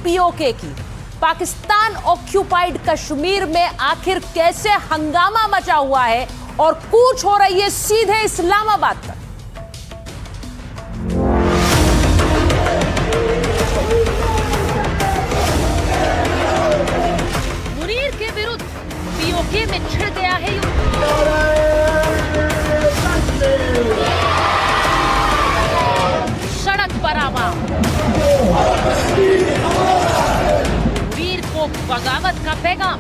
PoK की। Pakistan occupied Kashmir में आखिर कैसे हंगामा मचा हुआ है और कूच हो रही है सीधे इस्लामाबाद तक। मुनीर के विरुद्ध पीओके में छिड़ गया है सड़क पर आवाम। मुनीर को बगावत का पैगाम।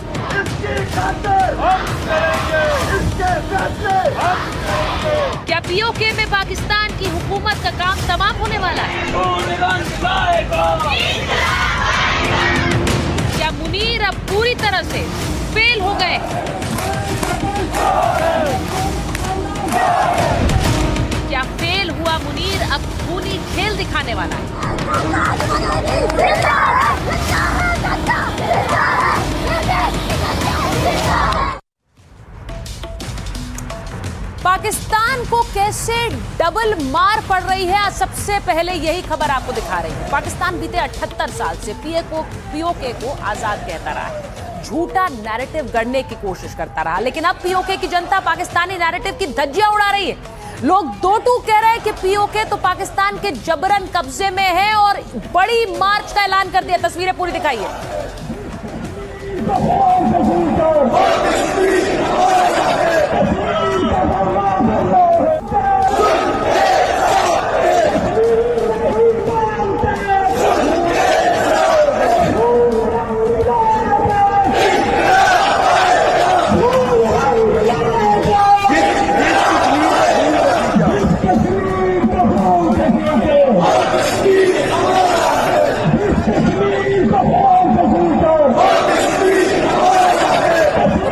क्या पीओके में पाकिस्तान की हुकूमत का काम तमाम होने वाला है? क्या मुनीर अब पूरी तरह से फेल हो गए? क्या फेल हुआ मुनीर अब खूनी खेल दिखाने वाला है? पाकिस्तान को कैसे डबल मार पड़ रही है, सबसे पहले यही खबर आपको दिखा रही है। पाकिस्तान बीते 78 साल से पीओके को आजाद कहता रहा है, झूठा नैरेटिव गढ़ने की कोशिश करता रहा, लेकिन अब पीओके की जनता पाकिस्तानी नैरेटिव की धज्जियां उड़ा रही है। लोग दो टूक कह रहे हैं कि पीओके तो पाकिस्तान के जबरन कब्जे में है और बड़ी मार्च का ऐलान कर दिया। तस्वीरें पूरी दिखाइए।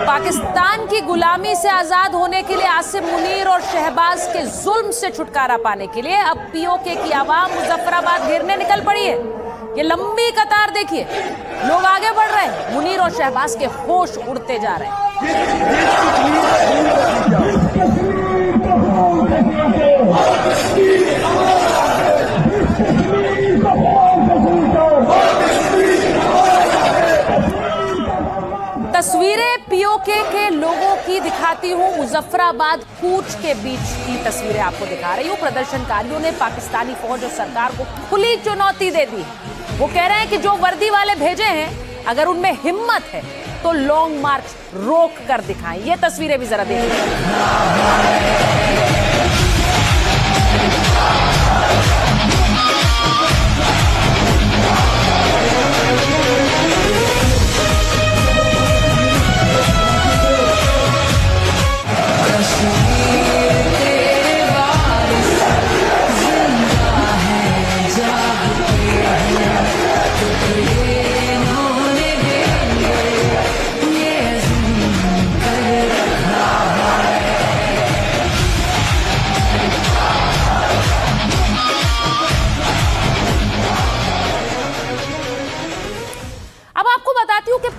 पाकिस्तान की गुलामी से आजाद होने के लिए, आसिम मुनीर और शहबाज के जुल्म से छुटकारा पाने के लिए अब पीओके की आवाम मुजफ्फराबाद घेरने निकल पड़ी है। ये लंबी कतार देखिए, लोग आगे बढ़ रहे हैं। मुनीर और शहबाज के होश उड़ते जा रहे हैं। तस्वीरें पीओके के लोगों की दिखाती हूं। मुजफ्फराबाद कूच के बीच की तस्वीरें आपको दिखा रही हूं। प्रदर्शनकारियों ने पाकिस्तानी फौज और सरकार को खुली चुनौती दे दी। वो कह रहे हैं कि जो वर्दी वाले भेजे हैं, अगर उनमें हिम्मत है तो लॉन्ग मार्च रोक कर दिखाएं। ये तस्वीरें भी जरा देखिए।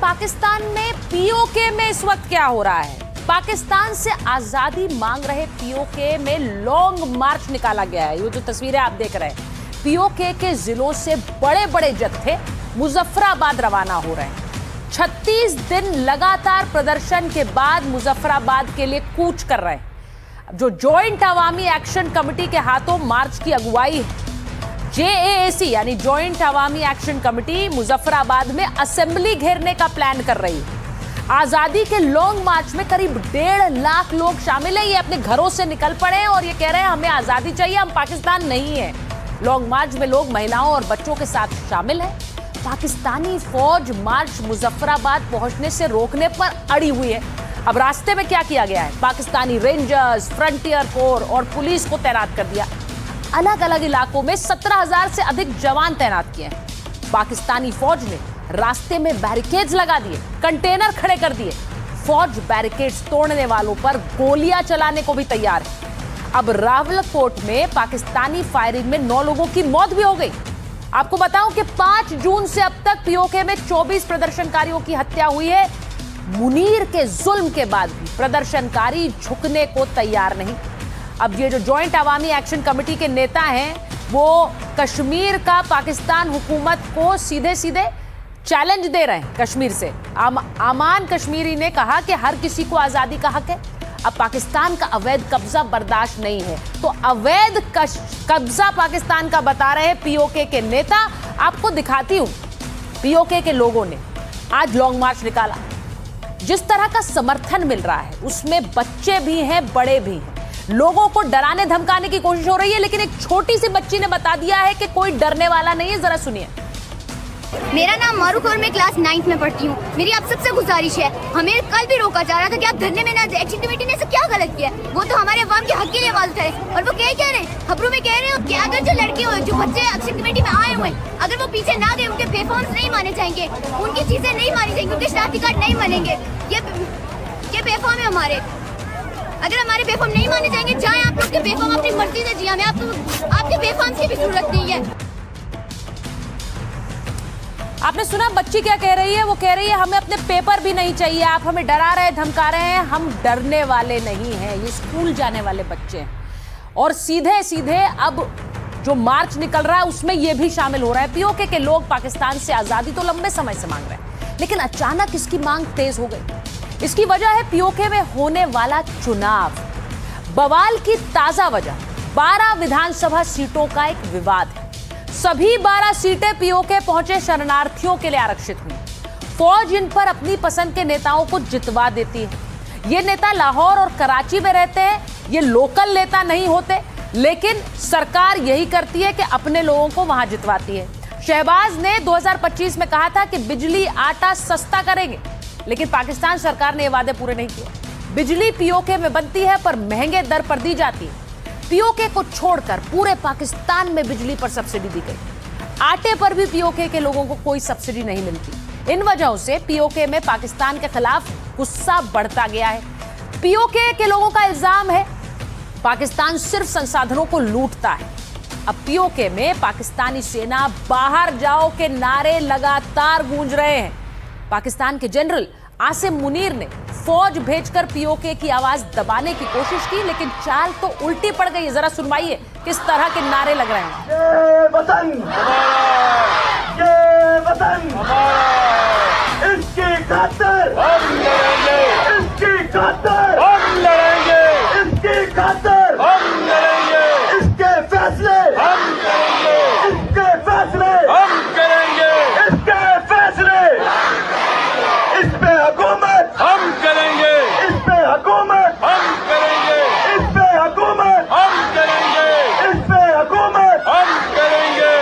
पाकिस्तान में पीओके में इस वक्त क्या हो रहा है? पाकिस्तान से आजादी मांग रहे पीओके में लॉन्ग मार्च निकाला गया है। ये जो तस्वीरें आप देख रहे हैं, पीओके के जिलों से बड़े बड़े जत्थे मुजफ्फराबाद रवाना हो रहे हैं। 36 दिन लगातार प्रदर्शन के बाद मुजफ्फराबाद के लिए कूच कर रहे हैं। जो जॉइंट अवामी एक्शन कमेटी के हाथों मार्च की अगुवाई है, जेएएसी यानी जॉइंट अवामी एक्शन कमेटी मुजफ्फराबाद में असेंबली घेरने का प्लान कर रही है। आजादी के लॉन्ग मार्च में करीब 1.5 लाख लोग शामिल हैं। ये अपने घरों से निकल पड़े हैं और ये कह रहे हैं हमें आजादी चाहिए, हम पाकिस्तान नहीं है। लॉन्ग मार्च में लोग महिलाओं और बच्चों के साथ शामिल हैं। पाकिस्तानी फौज मार्च मुजफ्फराबाद पहुंचने से रोकने पर अड़ी हुई है। अब रास्ते में क्या किया गया है? पाकिस्तानी रेंजर्स, फ्रंटियर कोर और पुलिस को तैनात कर दिया। अलग अलग इलाकों में 17,000 से अधिक जवान तैनात किए हैं। पाकिस्तानी फौज ने रास्ते में बैरिकेड्स लगा दिए, कंटेनर खड़े कर दिए। फौज बैरिकेड्स तोड़ने वालों पर गोलियां चलाने को भी तैयार है। अब रावलकोट में पाकिस्तानी फायरिंग में 9 लोगों की मौत भी हो गई। आपको बताऊं कि 5 जून से अब तक पीओके में 24 प्रदर्शनकारियों की हत्या हुई है। मुनीर के जुल्म के बाद भी प्रदर्शनकारी झुकने को तैयार नहीं। अब ये जो जॉइंट अवामी एक्शन कमेटी के नेता हैं, वो कश्मीर का पाकिस्तान हुकूमत को सीधे सीधे चैलेंज दे रहे हैं कश्मीर से। आमान कश्मीरी ने कहा कि हर किसी को आजादी का हक है। अब पाकिस्तान का अवैध कब्जा बर्दाश्त नहीं है। तो अवैध कब्जा पाकिस्तान का बता रहे हैं पीओके के नेता। आपको दिखाती हूं, पीओके के लोगों ने आज लॉन्ग मार्च निकाला। जिस तरह का समर्थन मिल रहा है उसमें बच्चे भी हैं, बड़े भी हैं। लोगों को डराने धमकाने की कोशिश हो रही है, लेकिन एक छोटी सी बच्ची ने बता दिया है कि कोई डरने वाला नहीं है। जरा सुनिए। मेरा नाम मारूफ और मैं क्लास 9th में पढ़ती हूँ। मेरी आप सबसे गुजारिश है, हमें कल भी रोका जा रहा था कि आप धरने में ना जाए। एक्शन कमेटी ने ऐसा क्या गलत किया? वो तो हमारे अवाम के हक के लिए आवाज उठाए और वो कह रहे हैं, खबरों में कह रहे हो कि अगर जो लड़के हो, जो बच्चे एक्शन कमेटी में आए हुए, अगर वो पीछे ना गए, उनके पेफॉर्म्स नहीं माने जाएंगे, उनकी चीजें नहीं मानी जाएंगी, उनके शनाख्ती कार्ड नहीं मानेंगे। ये पेफॉर्म है हमारे। अगर हमारे पेफॉर्म नहीं माने जाएंगे, जाए आप लोग के पेफॉर्म अपनी मर्जी से जिया। हमें आपके पेफॉर्म्स की भी जरूरत नहीं है। आपने सुना बच्ची क्या कह रही है? वो कह रही है हमें अपने पेपर भी नहीं चाहिए, आप हमें डरा रहे, धमका रहे हैं। हम डरने वाले नहीं हैं, ये स्कूल जाने वाले बच्चे हैं। और सीधे सीधे अब जो मार्च निकल रहा है उसमें ये भी शामिल हो रहा है। पीओके के लोग पाकिस्तान से आजादी तो लंबे समय से मांग रहे हैं, लेकिन अचानक इसकी मांग तेज हो गई। इसकी वजह है पीओके में होने वाला चुनाव। बवाल की ताजा वजह 12 विधानसभा सीटों का एक विवाद है। सभी 12 सीटें पीओके पहुंचे शरणार्थियों के लिए आरक्षित हुई। फौज इन पर अपनी पसंद के नेताओं को जितवा देती है। ये नेता लाहौर और कराची में रहते हैं, ये लोकल नेता नहीं होते, लेकिन सरकार यही करती है कि अपने लोगों को वहां जितवाती है। शहबाज ने 2025 में कहा था कि बिजली आटा सस्ता करेंगे, लेकिन पाकिस्तान सरकार ने ये वादे पूरे नहीं किए। बिजली पीओके में बनती है पर महंगे दर पर दी जाती है। पीओके को छोड़कर पूरे पाकिस्तान में बिजली पर सब्सिडी दी गई। आटे पर भी पीओके के लोगों को कोई सब्सिडी नहीं मिलती। इन वजहों से पीओके में पाकिस्तान के खिलाफ गुस्सा बढ़ता गया है। पीओके के लोगों का इल्जाम है पाकिस्तान सिर्फ संसाधनों को लूटता है। अब पीओके में पाकिस्तानी सेना बाहर जाओ के नारे लगातार गूंज रहे हैं। पाकिस्तान के जनरल आसिम मुनीर ने फौज भेजकर पीओके की आवाज दबाने की कोशिश की, लेकिन चाल तो उल्टी पड़ गई। जरा सुनवाइए किस तरह के नारे लग रहे हैं। ये वतन ये वतन इसकी खातिर हम लड़ेंगे, इसकी खातिर हम लड़ेंगे, इसकी खातिर हम लड़ेंगे, इसके फैसले हम करेंगे, इसके फैसले हम करेंगे, इसके फैसले, इस पे हुकूमत हम करेंगे, इस पे हुकूमत हम करेंगे, इस पे हुकूमत हम करेंगे, इस पे हुकूमत हम करेंगे।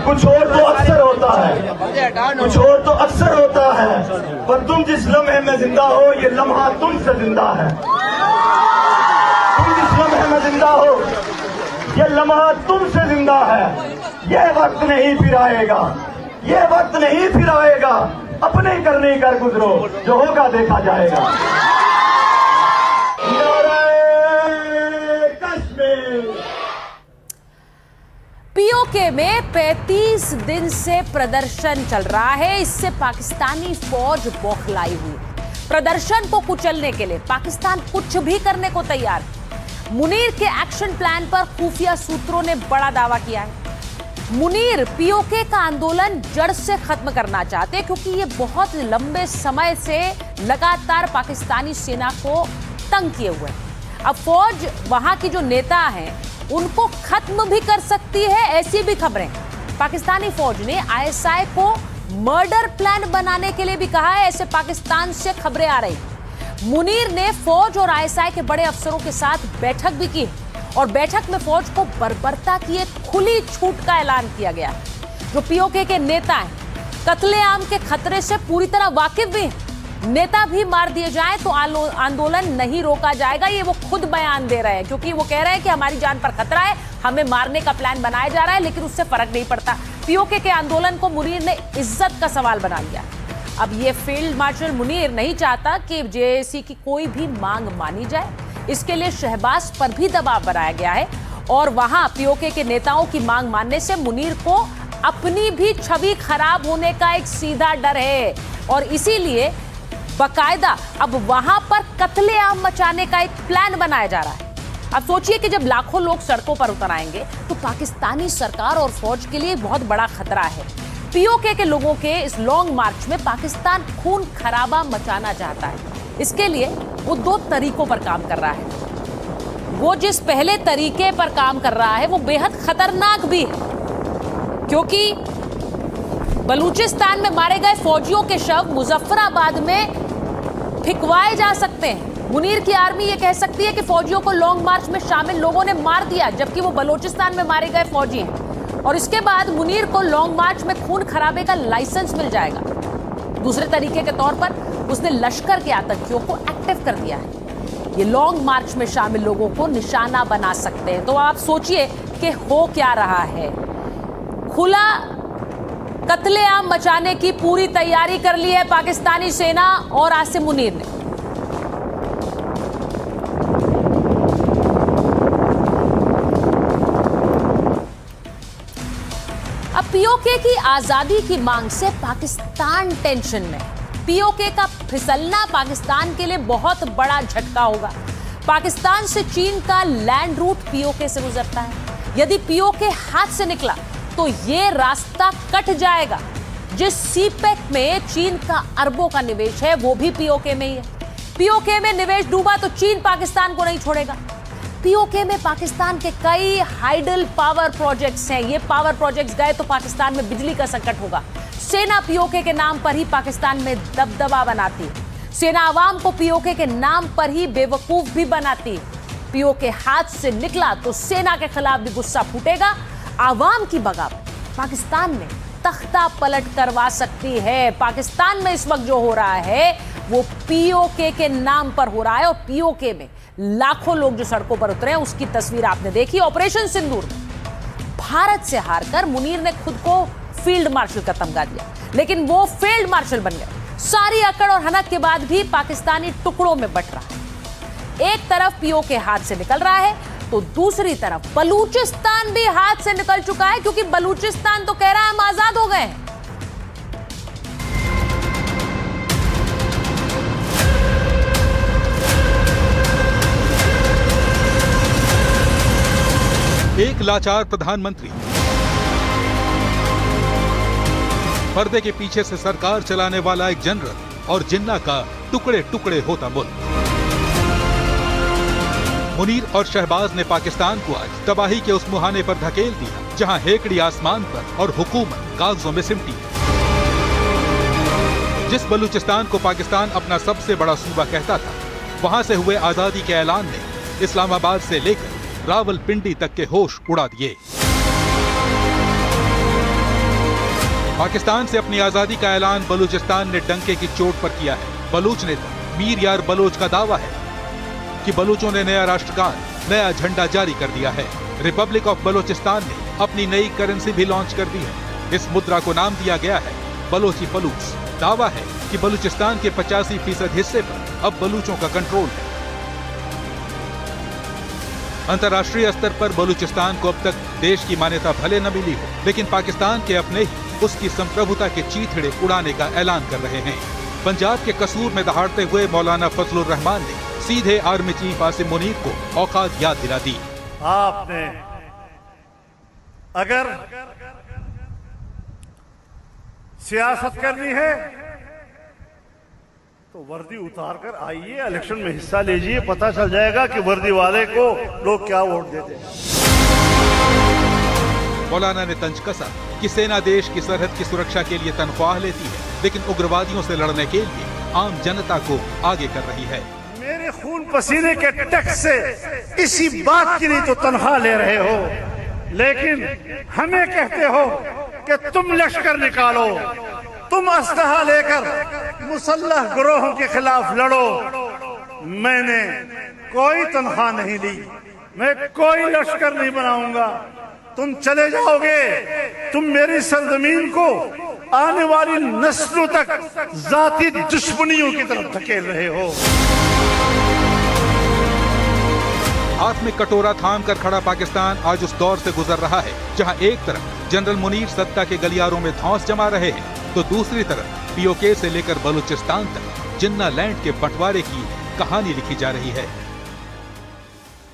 कुछ और तो अक्सर होता है, कुछ और तो अक्सर होता है, पर तुम जिस लम्हे में जिंदा हो, ये लम्हा तुमसे जिंदा है। तुम जिस लम्हे में जिंदा हो, ये लम्हा तुमसे जिंदा है। ये वक्त नहीं फिर आएगा, ये वक्त नहीं फिर आएगा। अपने करने कर गुजरो, जो होगा देखा जाएगा। कश्मीर। पीओके में 35 दिन से प्रदर्शन चल रहा है। इससे पाकिस्तानी फौज बौखलाई हुई। प्रदर्शन को कुचलने के लिए पाकिस्तान कुछ भी करने को तैयार है। मुनीर के एक्शन प्लान पर खुफिया सूत्रों ने बड़ा दावा किया है। मुनीर पीओके का आंदोलन जड़ से खत्म करना चाहते हैं, क्योंकि ये बहुत लंबे समय से लगातार पाकिस्तानी सेना को तंग किए हुए हैं। अब फौज वहां की जो नेता हैं उनको खत्म भी कर सकती है, ऐसी भी खबरें। पाकिस्तानी फौज ने आईएसआई को मर्डर प्लान बनाने के लिए भी कहा है, ऐसे पाकिस्तान से खबरें आ रही। मुनीर ने फौज और आईएसआई के बड़े अफसरों के साथ बैठक भी की और बैठक में फौज को बर्बरता की एक खुली छूट का ऐलान किया गया। जो पीओके के नेता हैं कत्लेआम के खतरे से पूरी तरह वाकिफ भी हैं। नेता भी मार दिए जाएं तो आंदोलन नहीं रोका जाएगा, ये वो खुद बयान दे रहे हैं, क्योंकि वो कह रहे हैं कि हमारी जान पर खतरा है, हमें मारने का प्लान बनाया जा रहा है, लेकिन उससे फर्क नहीं पड़ता। पीओके के आंदोलन को मुनीर ने इज्जत का सवाल बना लिया। अब ये फील्ड मार्शल मुनीर नहीं चाहता कि जेएसी की कोई भी मांग मानी जाए। इसके लिए शहबाज पर भी दबाव बनाया गया है और वहां पीओके के नेताओं की मांग मानने से मुनीर को अपनी भी छवि खराब होने का एक सीधा डर है और इसीलिए बाकायदा अब वहां पर कत्लेआम मचाने का एक प्लान बनाया जा रहा है। अब सोचिए कि जब लाखों लोग सड़कों पर उतर आएंगे तो पाकिस्तानी सरकार और फौज के लिए बहुत बड़ा खतरा है। पीओके के लोगों के इस लॉन्ग मार्च में पाकिस्तान खून खराबा मचाना चाहता है। इसके लिए वो दो तरीकों पर काम कर रहा है। वो जिस पहले तरीके पर काम कर रहा है वो बेहद खतरनाक भी है, क्योंकि बलूचिस्तान में मारे गए फौजियों के शव मुजफ्फराबाद में फिकवाए जा सकते हैं। मुनीर की आर्मी ये कह सकती है कि फौजियों को लॉन्ग मार्च में शामिल लोगों ने मार दिया, जबकि वो बलूचिस्तान में मारे गए फौजी हैं। और इसके बाद मुनीर को लॉन्ग मार्च में खून खराबे का लाइसेंस मिल जाएगा। दूसरे तरीके के तौर पर उसने लश्कर के आतंकियों को एक्टिव कर दिया है। ये लॉन्ग मार्च में शामिल लोगों को निशाना बना सकते हैं। तो आप सोचिए कि हो क्या रहा है। खुला कत्लेआम मचाने की पूरी तैयारी कर ली है पाकिस्तानी सेना और आसिम मुनीर ने। अब पीओके की आजादी की मांग से पाकिस्तान टेंशन में। पीओके का फिसलना पाकिस्तान के लिए बहुत बड़ा झटका होगा। पाकिस्तान से चीन का लैंड रूट पीओके से गुजरता है। यदि पीओके हाथ से निकला तो ये रास्ता कट जाएगा। जिस सीपेक में चीन का अरबों का निवेश है वो भी पीओके में ही है। पीओके में निवेश डूबा तो चीन पाकिस्तान को नहीं छोड़ेगा। पीओके में पाकिस्तान के कई हाइडल पावर प्रोजेक्ट्स हैं। ये पावर प्रोजेक्ट्स गए तो पाकिस्तान में बिजली का संकट होगा। सेना पीओके के नाम पर ही पाकिस्तान में दबदबा बनाती है। सेना आवाम को पीओके के नाम पर ही बेवकूफ भी बनाती है। पीओके हाथ से निकला तो सेना के खिलाफ भी गुस्सा फूटेगा। आवाम की बगावत पाकिस्तान में तख्ता पलट करवा सकती है। पाकिस्तान में इस वक्त जो हो रहा है वो पीओके के नाम पर हो रहा है। और पीओके में लाखों लोग जो सड़कों पर उतरे हैं उसकी तस्वीर आपने देखी। ऑपरेशन सिंदूर भारत से हारकर मुनीर ने खुद को फील्ड मार्शल का तमगा दिया, लेकिन वो फील्ड मार्शल बन गए। सारी अकड़ और हनक के बाद भी पाकिस्तानी टुकड़ों में बट रहा है। एक तरफ पीओके हाथ से निकल रहा है तो दूसरी तरफ बलूचिस्तान भी हाथ से निकल चुका है, क्योंकि बलूचिस्तान तो कह रहा है हम आजाद हो गए हैं। एक लाचार प्रधानमंत्री, पर्दे के पीछे से सरकार चलाने वाला एक जनरल और जिन्ना का टुकड़े टुकड़े होता मुल्क। मुनीर और शहबाज ने पाकिस्तान को आज तबाही के उस मुहाने पर धकेल दिया जहां हेकड़ी आसमान पर और हुकूमत कागजों में सिमटी। जिस बलूचिस्तान को पाकिस्तान अपना सबसे बड़ा सूबा कहता था, वहां से हुए आजादी के ऐलान ने इस्लामाबाद से लेकर रावलपिंडी तक के होश उड़ा दिए। पाकिस्तान से अपनी आजादी का ऐलान बलूचिस्तान ने डंके की चोट पर किया है। बलूच नेता मीर यार बलोच का दावा है कि बलूचों ने नया राष्ट्रगान, नया झंडा जारी कर दिया है। रिपब्लिक ऑफ बलूचिस्तान ने अपनी नई करेंसी भी लॉन्च कर दी है। इस मुद्रा को नाम दिया गया है बलोची फलूस। दावा है कि बलूचिस्तान के 85% हिस्से पर अब बलूचों का कंट्रोल है। अंतर्राष्ट्रीय स्तर पर बलूचिस्तान को अब तक देश की मान्यता भले न मिली हो, लेकिन पाकिस्तान के अपने ही उसकी संप्रभुता के चीथड़े उड़ाने का ऐलान कर रहे हैं। पंजाब के कसूर में दहाड़ते हुए मौलाना फजलुर रहमान ने सीधे आर्मी चीफ आसिम मुनीर को औकात याद दिला दी। आपने अगर सियासत करनी है तो वर्दी उतार कर आइए, इलेक्शन में हिस्सा लीजिए, पता चल जाएगा कि वर्दी वाले को लोग क्या वोट देते हैं। मौलाना ने तंज कसा कि सेना देश की सरहद की सुरक्षा के लिए तनख्वाह लेती है, लेकिन उग्रवादियों से लड़ने के लिए आम जनता को आगे कर रही है। मेरे खून पसीने के टैक्स से इसी बात की नहीं तो तनख्वाह ले रहे हो, लेकिन हमें कहते हो कि तुम लश्कर निकालो, तुम असलहा लेकर मुसल्लह गिरोहों के खिलाफ लड़ो। मैंने कोई तनख्वाह नहीं ली, मैं कोई लश्कर नहीं बनाऊंगा। तुम चले जाओगे, तुम मेरी सरजमीन को आने वाली नस्लों तक जाती दुश्मनियों की तरफ धकेल रहे हो। हाथ में कटोरा थाम कर खड़ा पाकिस्तान आज उस दौर से गुजर रहा है जहां एक तरफ जनरल मुनीर सत्ता के गलियारों में धौंस जमा रहे हैं, तो दूसरी तरफ पीओके से लेकर बलूचिस्तान तक जिन्ना लैंड के बंटवारे की कहानी लिखी जा रही है।